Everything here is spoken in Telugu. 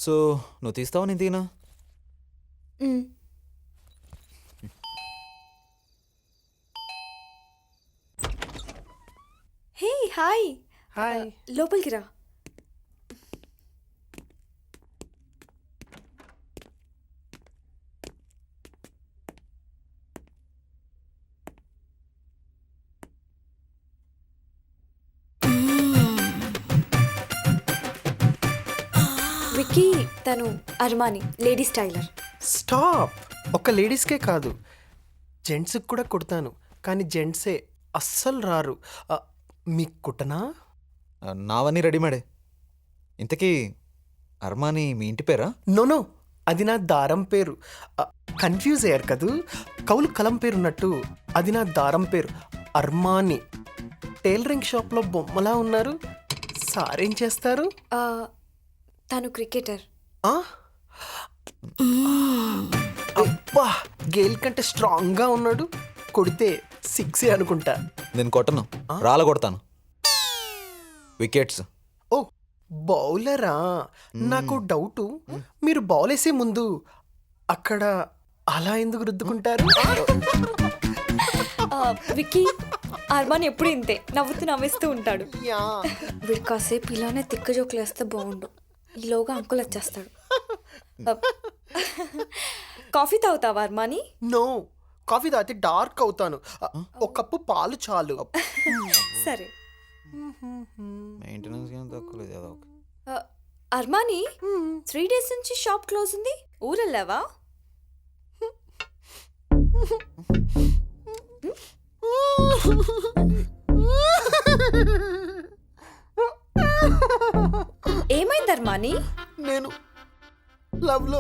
సో నువ్వు తీస్తావా నేను తీనా? Hey hi hi. లోపలికి రా. విక్కీ తను అర్మాని లేడీ స్టైలర్. స్టాప్. ఒక్క లేడీస్కే కాదు, జెంట్స్కి కూడా కుడతాను. కానీ జెంట్సే అస్సలు రారు. మీకు కుట్టనా? నావన్నీ రెడీమేడే. ఇంతకీ అర్మాని మీ ఇంటి పేరా? నో, అది నా దారం పేరు. కన్ఫ్యూజ్ అయ్యారు కదూ. కౌలు కలం పేరున్నట్టు అది నా దారం పేరు అర్మాని. టైలరింగ్ షాప్లో బొమ్మలా ఉన్నారు. సారేం చేస్తారు? తను క్రికెటర్. అబ్బా, గేల్ కంటే స్ట్రాంగ్గా ఉన్నాడు. కొడితే 6 అనుకుంటా. నేను కొట్టను, రాళ్ళ కొడతాను. వికెట్స్. ఓ బౌలరా? నాకు డౌటు, మీరు బౌల్ వేసే ముందు అక్కడ అలా ఎందుకు రుద్దుకుంటారు? విక్కీ అర్మాన్ ఎప్పుడు ఇంతే నవ్వుతూ నవ్వేస్తూ ఉంటాడు. యా. వీడు కాసేపు ఇలానే తిక్క జోకులు వేస్తే బాగుండు. ఈలోగా అంకుల్ వచ్చేస్తాడు. కాఫీ తాగుతావా అర్మాని? నో, కాఫీ తాగితే డార్క్ అవుతాను. ఒక కప్పు పాలు చాలు. సరే. మెయింటెనెన్స్ ఏం తక్కువ లేదు ఏదో ఒక. అర్మాని 3 days నుంచి షాప్ క్లోజ్ ఉంది. ఊరెళ్ళావా? ఏమైంది అర్మాని? నేను లవ్లో